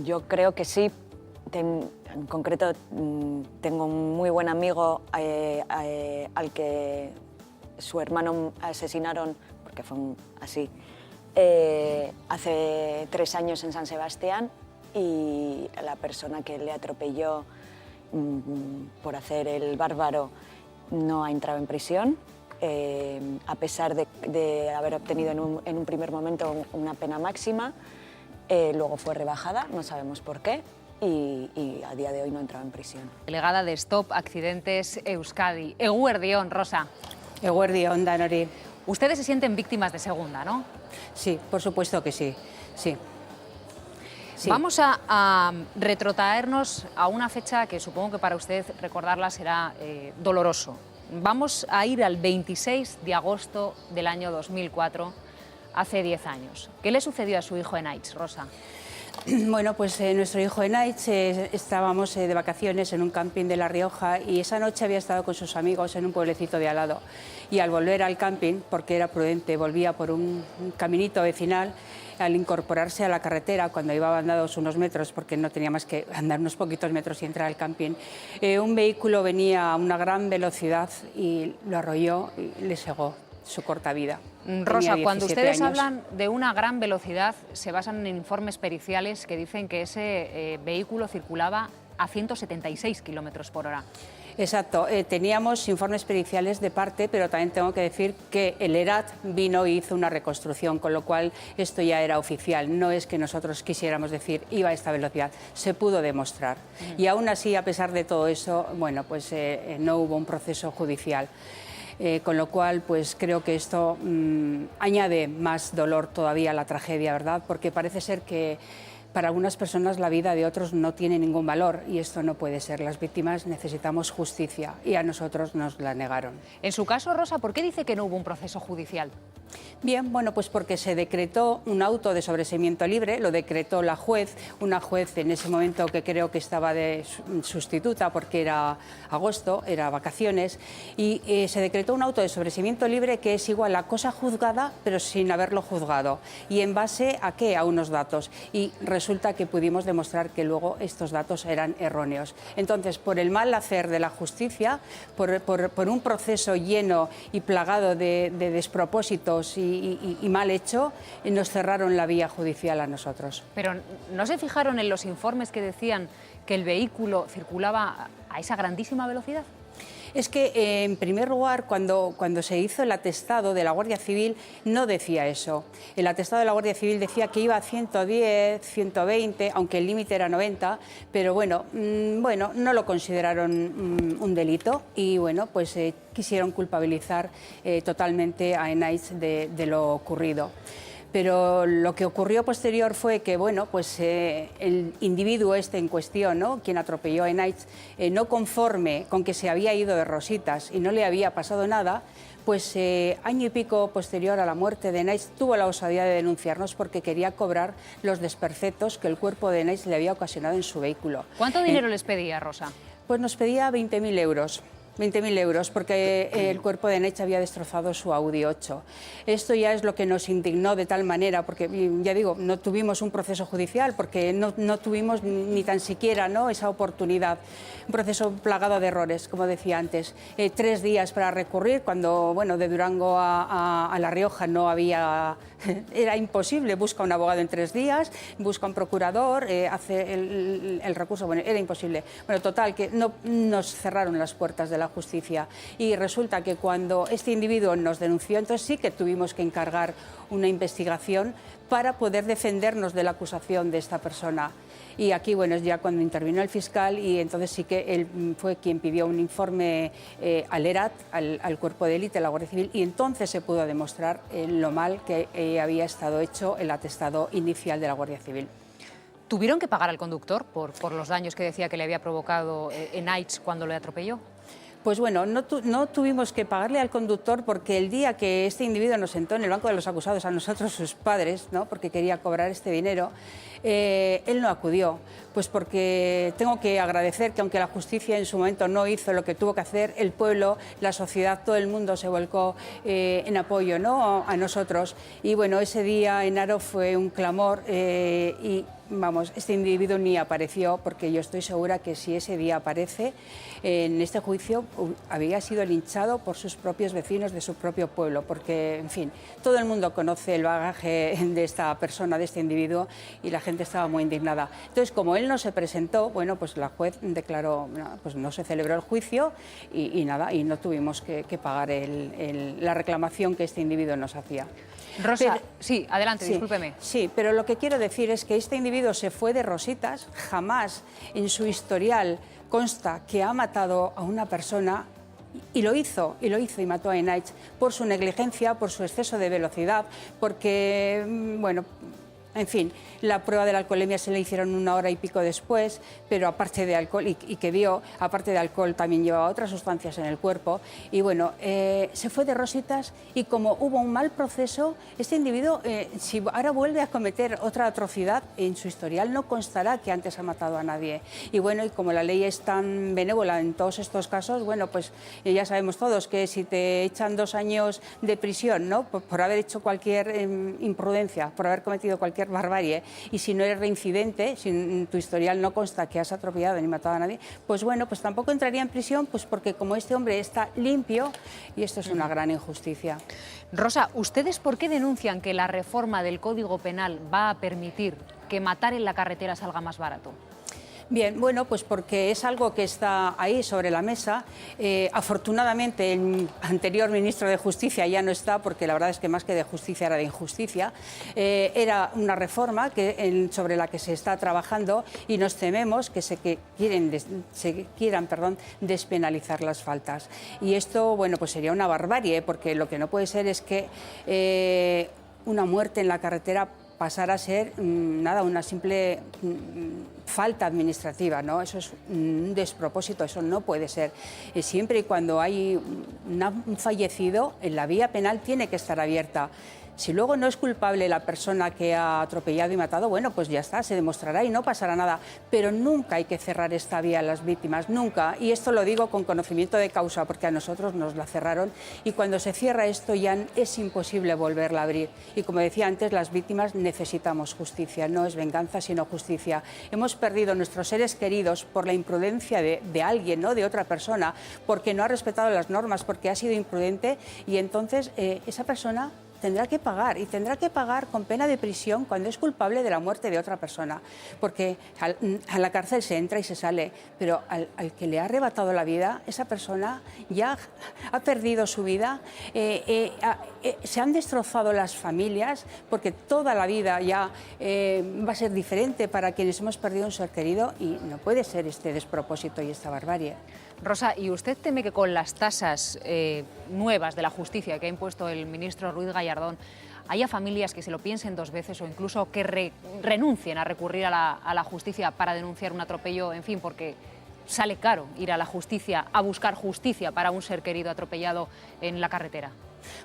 yo creo que sí. En concreto, tengo un muy buen amigo al que su hermano asesinaron, porque fue así, hace 3 años en San Sebastián, y la persona que le atropelló por hacer el bárbaro no ha entrado en prisión, a pesar de haber obtenido en un primer momento una pena máxima. Luego fue rebajada, no sabemos por qué, y a día de hoy no ha entrado en prisión. Delegada de Stop Accidentes Euskadi. Eguerdión, Rosa. Eguerdión, Danori. Ustedes se sienten víctimas de segunda, ¿no? Sí, por supuesto que sí. Sí. Vamos a retrotraernos a una fecha que supongo que para usted recordarla será doloroso. Vamos a ir al 26 de agosto del año 2004, hace 10 años. ¿Qué le sucedió a su hijo Enaitz, Rosa? Bueno, pues nuestro hijo Enaitz, estábamos de vacaciones en un camping de La Rioja y esa noche había estado con sus amigos en un pueblecito de al lado. Y al volver al camping, porque era prudente, volvía por un caminito vecinal. Al incorporarse a la carretera, cuando iba andados unos metros, porque no tenía más que andar unos poquitos metros y entrar al camping, un vehículo venía a una gran velocidad y lo arrolló y le cegó su corta vida. Rosa, cuando ustedes años. hablan de una gran velocidad, se basan en informes periciales que dicen que ese vehículo circulaba a 176 kilómetros por hora. Exacto, teníamos informes periciales de parte, pero también tengo que decir que el ERAT vino y hizo una reconstrucción, con lo cual esto ya era oficial. No es que nosotros quisiéramos decir iba a esta velocidad, se pudo demostrar. Y aún así, a pesar de todo eso, bueno, pues no hubo un proceso judicial. Con lo cual, pues creo que esto añade más dolor todavía a la tragedia, ¿verdad? Porque parece ser que para algunas personas la vida de otros no tiene ningún valor y esto no puede ser. Las víctimas necesitamos justicia y a nosotros nos la negaron. En su caso, Rosa, ¿por qué dice que no hubo un proceso judicial? Bien, bueno, pues porque se decretó un auto de sobreseimiento libre, lo decretó la juez, una juez en ese momento que creo que estaba de sustituta porque era agosto, era vacaciones, y se decretó un auto de sobreseimiento libre que es igual a cosa juzgada, pero sin haberlo juzgado. ¿Y en base a qué? A unos datos. Y resulta que pudimos demostrar que luego estos datos eran erróneos. Entonces, por el mal hacer de la justicia, por un proceso lleno y plagado de despropósitos y mal hecho, nos cerraron la vía judicial a nosotros. Pero ¿no se fijaron en los informes que decían que el vehículo circulaba a esa grandísima velocidad? Es que, en primer lugar, cuando se hizo el atestado de la Guardia Civil, no decía eso. El atestado de la Guardia Civil decía que iba a 110, 120, aunque el límite era 90, pero bueno, no lo consideraron un delito y bueno, pues quisieron culpabilizar totalmente a Enaitz de lo ocurrido. Pero lo que ocurrió posterior fue que, bueno, pues el individuo este en cuestión, ¿no?, quien atropelló a Enaitz, no conforme con que se había ido de rositas y no le había pasado nada, pues año y pico posterior a la muerte de Enaitz tuvo la osadía de denunciarnos porque quería cobrar los desperfectos que el cuerpo de Enaitz le había ocasionado en su vehículo. ¿Cuánto dinero les pedía, Rosa? Pues nos pedía 20.000 euros. 20.000 euros, porque el cuerpo de Enaitz había destrozado su Audi 8. Esto ya es lo que nos indignó de tal manera, porque ya digo, no tuvimos un proceso judicial, porque no tuvimos ni tan siquiera, ¿no?, esa oportunidad. Un proceso plagado de errores, como decía antes. 3 días para recurrir, cuando, bueno, de Durango a La Rioja no había... Era imposible, busca un abogado en 3 días, busca un procurador, hace el recurso, bueno, era imposible. Bueno, total, que no nos cerraron las puertas de la justicia y resulta que cuando este individuo nos denunció, entonces sí que tuvimos que encargar una investigación para poder defendernos de la acusación de esta persona. Y aquí, bueno, es ya cuando intervino el fiscal y entonces sí que él fue quien pidió un informe al ERAT, al cuerpo de élite, a la Guardia Civil, y entonces se pudo demostrar lo mal que había estado hecho el atestado inicial de la Guardia Civil. ¿Tuvieron que pagar al conductor por los daños que decía que le había provocado Enaitz cuando le atropelló? Pues bueno, no tuvimos que pagarle al conductor porque el día que este individuo nos sentó en el banco de los acusados, a nosotros, sus padres, ¿no?, porque quería cobrar este dinero, él no acudió. Pues porque tengo que agradecer que aunque la justicia en su momento no hizo lo que tuvo que hacer, el pueblo, la sociedad, todo el mundo se volcó en apoyo, ¿no?, a nosotros. Y bueno, ese día en Haro fue un clamor y vamos, este individuo ni apareció, porque yo estoy segura que si ese día aparece en este juicio había sido linchado por sus propios vecinos de su propio pueblo, porque, en fin, todo el mundo conoce el bagaje de esta persona, de este individuo, y la gente estaba muy indignada. Entonces, como él no se presentó, bueno, pues la juez declaró, pues no se celebró el juicio y nada, y no tuvimos que pagar la reclamación que este individuo nos hacía. Rosa, sí, adelante, sí, discúlpeme. Sí, pero lo que quiero decir es que este individuo se fue de rositas, jamás en su historial consta que ha matado a una persona y lo hizo y mató a Enaich por su negligencia, por su exceso de velocidad, porque, bueno, en fin, la prueba de la alcoholemia se le hicieron 1 hora y pico después, pero aparte de alcohol, y que dio, aparte de alcohol, también llevaba otras sustancias en el cuerpo. Y bueno, se fue de rositas y como hubo un mal proceso, este individuo, si ahora vuelve a cometer otra atrocidad, en su historial no constará que antes ha matado a nadie. Y bueno, y como la ley es tan benévola en todos estos casos, bueno, pues ya sabemos todos que si te echan 2 años de prisión, ¿no?, por haber hecho cualquier imprudencia, por haber cometido cualquier barbarie, y si no eres reincidente, si en tu historial no consta que has atropellado ni matado a nadie, pues bueno, pues tampoco entraría en prisión, pues porque como este hombre está limpio, y esto es una gran injusticia. Rosa, ¿ustedes por qué denuncian que la reforma del Código Penal va a permitir que matar en la carretera salga más barato? Bien, bueno, pues porque es algo que está ahí sobre la mesa. Afortunadamente el anterior ministro de Justicia ya no está, porque la verdad es que más que de justicia era de injusticia. Era una reforma sobre la que se está trabajando y nos tememos que se quieran despenalizar las faltas. Y esto, bueno, pues sería una barbarie, porque lo que no puede ser es que una muerte en la carretera pasar a ser una simple falta administrativa, ¿no? Eso es un despropósito, eso no puede ser. Siempre y cuando hay un fallecido, en la vía penal tiene que estar abierta. Si luego no es culpable la persona que ha atropellado y matado, bueno, pues ya está, se demostrará y no pasará nada. Pero nunca hay que cerrar esta vía a las víctimas, nunca. Y esto lo digo con conocimiento de causa, porque a nosotros nos la cerraron y cuando se cierra esto ya es imposible volverla a abrir. Y como decía antes, las víctimas necesitamos justicia, no es venganza, sino justicia. Hemos perdido nuestros seres queridos por la imprudencia de alguien, ¿no?, de otra persona, porque no ha respetado las normas, porque ha sido imprudente y entonces esa persona tendrá que pagar, y tendrá que pagar con pena de prisión cuando es culpable de la muerte de otra persona, porque a la cárcel se entra y se sale, pero al que le ha arrebatado la vida, esa persona ya ha perdido su vida, se han destrozado las familias, porque toda la vida ya va a ser diferente para quienes hemos perdido un ser querido, y no puede ser este despropósito y esta barbarie. Rosa, ¿y usted teme que con las tasas nuevas de la justicia que ha impuesto el ministro Ruiz Gallardón haya familias que se lo piensen 2 veces o incluso que renuncien a recurrir a la justicia para denunciar un atropello, en fin, porque sale caro ir a la justicia, a buscar justicia para un ser querido atropellado en la carretera?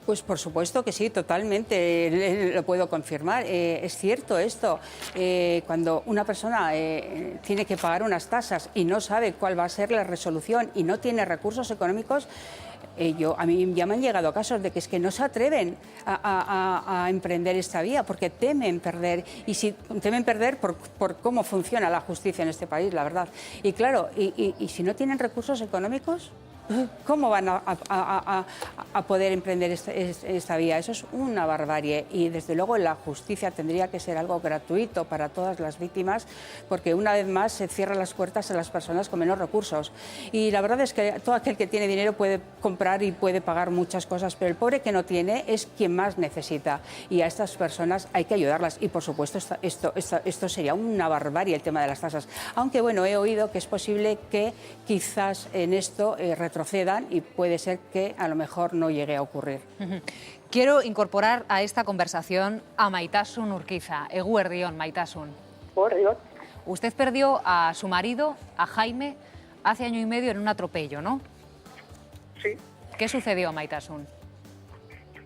Pues por supuesto que sí, totalmente, lo puedo confirmar. Es cierto esto, cuando una persona tiene que pagar unas tasas y no sabe cuál va a ser la resolución y no tiene recursos económicos, a mí ya me han llegado casos de que es que no se atreven a emprender esta vía porque temen perder, y si temen perder por cómo funciona la justicia en este país, la verdad. Y claro, y si no tienen recursos económicos, ¿cómo van a poder emprender esta vía? Eso es una barbarie, y desde luego la justicia tendría que ser algo gratuito para todas las víctimas, porque una vez más se cierran las puertas a las personas con menos recursos. Y la verdad es que todo aquel que tiene dinero puede comprar y puede pagar muchas cosas, pero el pobre que no tiene es quien más necesita, y a estas personas hay que ayudarlas. Y por supuesto esto sería una barbarie, el tema de las tasas, aunque bueno, he oído que es posible que quizás en esto retrocedan y puede ser que a lo mejor no llegue a ocurrir. Quiero incorporar a esta conversación a Maitasun Urquiza. Eguerdión, Maitasun. Eguerdión. Usted perdió a su marido, a Jaime, hace 1 año y medio en un atropello, ¿no? Sí. ¿Qué sucedió, Maitasun?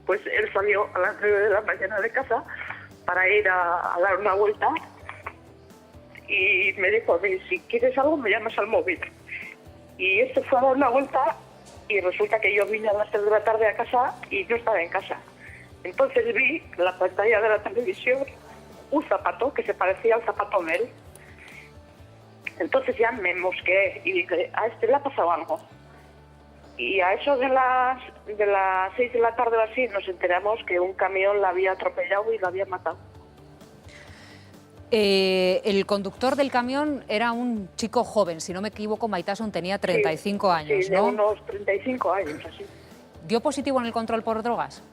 Pues él salió a las 9 de la mañana de casa para ir a dar una vuelta y me dijo: si quieres algo me llamas al móvil. Y este fue a dar una vuelta y resulta que yo vine a las 3 de la tarde a casa y no estaba en casa. Entonces vi la pantalla de la televisión un zapato que se parecía al zapato de él. Entonces ya me mosqueé y dije, a este le ha pasado algo. Y a eso de las 6 de la tarde o así nos enteramos que un camión la había atropellado y la había matado. El conductor del camión era un chico joven, si no me equivoco, Maitasun tenía 35 años, sí, de ¿no? unos 35 años, así. ¿Dio positivo en el control por drogas?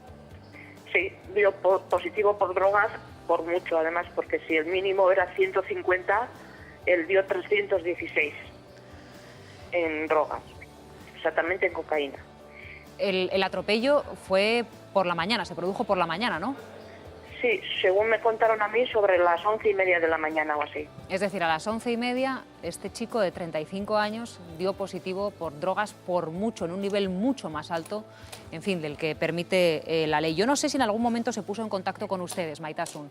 Sí, dio positivo por drogas por mucho, además, porque si el mínimo era 150, él dio 316 en drogas, exactamente en cocaína. El atropello fue por la mañana, se produjo por la mañana, ¿no? Sí, según me contaron a mí, sobre las 11:30 de la mañana o así. Es decir, a las 11:30, este chico de 35 años dio positivo por drogas por mucho, en un nivel mucho más alto, en fin, del que permite la ley. Yo no sé si en algún momento se puso en contacto con ustedes, Maitasun.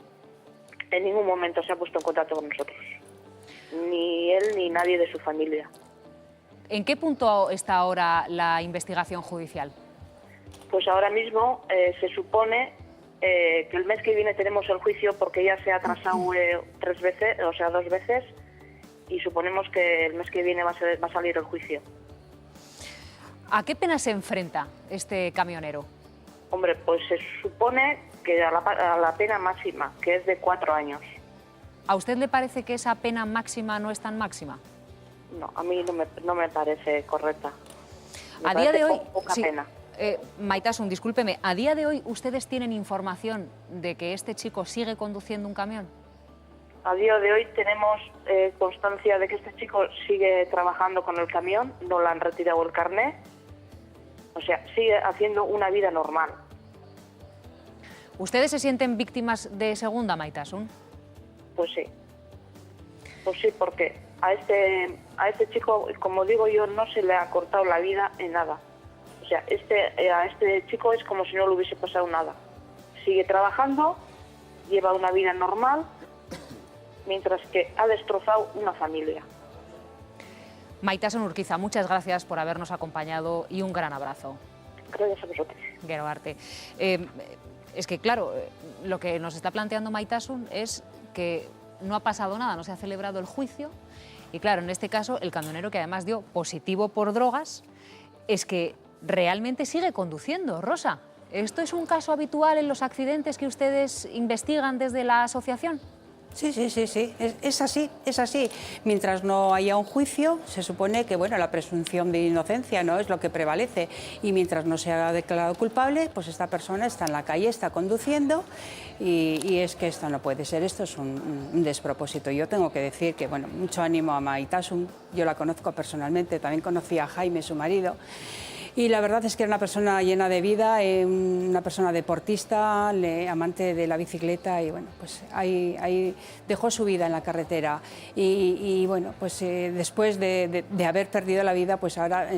En ningún momento se ha puesto en contacto con nosotros. Ni él ni nadie de su familia. ¿En qué punto está ahora la investigación judicial? Pues ahora mismo se supone que el mes que viene tenemos el juicio porque ya se ha atrasado 3 veces, o sea, 2 veces, y suponemos que el mes que viene va a salir el juicio. ¿A qué pena se enfrenta este camionero? Hombre, pues se supone que a la pena máxima, que es de 4 años. ¿A usted le parece que esa pena máxima no es tan máxima? No, a mí no me parece correcta. A día de hoy, poca sí. pena. Maitasun, discúlpeme, ¿a día de hoy ustedes tienen información de que este chico sigue conduciendo un camión? A día de hoy tenemos constancia de que este chico sigue trabajando con el camión, no le han retirado el carnet, o sea, sigue haciendo una vida normal. ¿Ustedes se sienten víctimas de segunda, Maitasun? Pues sí, porque a este chico, como digo yo, no se le ha cortado la vida en nada. O sea, a este chico es como si no le hubiese pasado nada. Sigue trabajando, lleva una vida normal, mientras que ha destrozado una familia. Maitasun Urquiza, muchas gracias por habernos acompañado y un gran abrazo. Gracias a vosotros. Gero Arte. Es que, claro, lo que nos está planteando Maitasun es que no ha pasado nada, no se ha celebrado el juicio y, claro, en este caso, el camionero, que además dio positivo por drogas, es que realmente sigue conduciendo. Rosa, ¿esto es un caso habitual en los accidentes que ustedes investigan desde la asociación? Sí, es así. Mientras no haya un juicio, se supone que bueno, la presunción de inocencia no es lo que prevalece, y mientras no se haya declarado culpable, pues esta persona está en la calle, está conduciendo, y es que esto no puede ser, esto es un despropósito. Yo tengo que decir que bueno, mucho ánimo a Maitasun, yo la conozco personalmente, también conocí a Jaime, su marido. Y la verdad es que era una persona llena de vida, una persona deportista, amante de la bicicleta, y bueno, pues ahí dejó su vida en la carretera. Y bueno, pues después de haber perdido la vida, pues ahora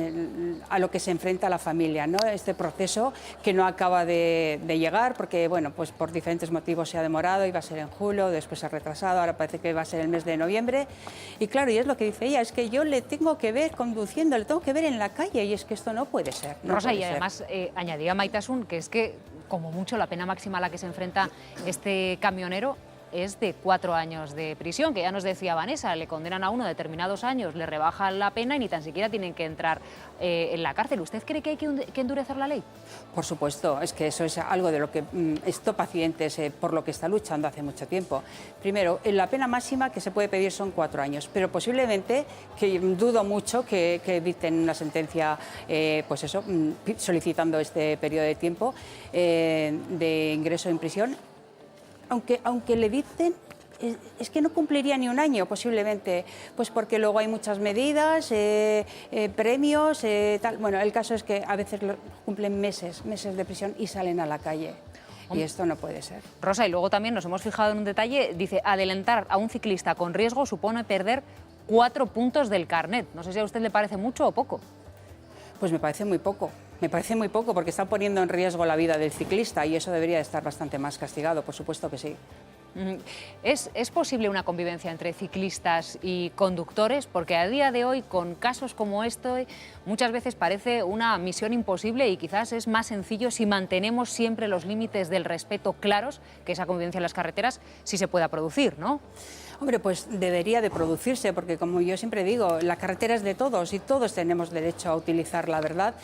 a lo que se enfrenta la familia, ¿no? Este proceso que no acaba de llegar, porque bueno, pues por diferentes motivos se ha demorado, iba a ser en julio, después se ha retrasado, ahora parece que va a ser el mes de noviembre. Y claro, y es lo que dice ella, es que yo le tengo que ver conduciendo, le tengo que ver en la calle, y es que esto no puede ser. Rosa, y además añadía Maitasun que es que, como mucho, la pena máxima a la que se enfrenta este camionero es de 4 años de prisión, que ya nos decía Vanessa, le condenan a uno determinados años, le rebajan la pena y ni tan siquiera tienen que entrar en la cárcel. ¿Usted cree que hay que endurecer la ley? Por supuesto, es que eso es algo de lo que estos pacientes, por lo que está luchando hace mucho tiempo. Primero, la pena máxima que se puede pedir son 4 años, pero posiblemente, que dudo mucho que dicten una sentencia, pues eso, solicitando este periodo de tiempo de ingreso en prisión. Aunque le dicten, es que no cumpliría ni un año posiblemente, pues porque luego hay muchas medidas, premios, tal. Bueno, el caso es que a veces cumplen meses de prisión y salen a la calle. Y esto no puede ser. Rosa, y luego también nos hemos fijado en un detalle, dice, adelantar a un ciclista con riesgo supone perder 4 puntos del carnet. No sé si a usted le parece mucho o poco. Pues me parece muy poco porque están poniendo en riesgo la vida del ciclista y eso debería estar bastante más castigado, por supuesto que sí. ¿Es posible una convivencia entre ciclistas y conductores? Porque a día de hoy, con casos como este, muchas veces parece una misión imposible y quizás es más sencillo si mantenemos siempre los límites del respeto claros, que esa convivencia en las carreteras sí se pueda producir, ¿no? Hombre, pues debería de producirse, porque como yo siempre digo, la carretera es de todos y todos tenemos derecho a utilizarla, ¿verdad?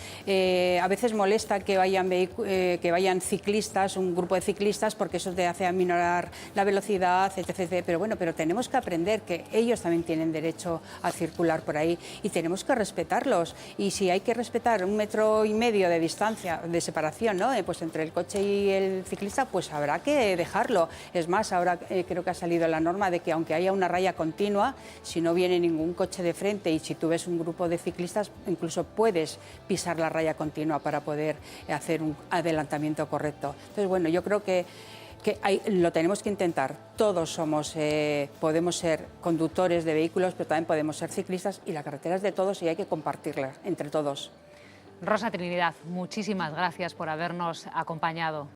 A veces molesta que vayan ciclistas, un grupo de ciclistas, porque eso te hace aminorar la velocidad, etc. Pero bueno, pero tenemos que aprender que ellos también tienen derecho a circular por ahí y tenemos que respetarlos. Y si hay que respetar 1,5 metros de distancia, de separación, ¿no? Pues entre el coche y el ciclista, pues habrá que dejarlo. Es más, ahora creo que ha salido la norma de que aunque haya una raya continua, si no viene ningún coche de frente y si tú ves un grupo de ciclistas, incluso puedes pisar la raya continua para poder hacer un adelantamiento correcto. Entonces, bueno, yo creo que lo tenemos que intentar. Todos podemos ser conductores de vehículos, pero también podemos ser ciclistas y la carretera es de todos y hay que compartirla entre todos. Rosa Trinidad, muchísimas gracias por habernos acompañado.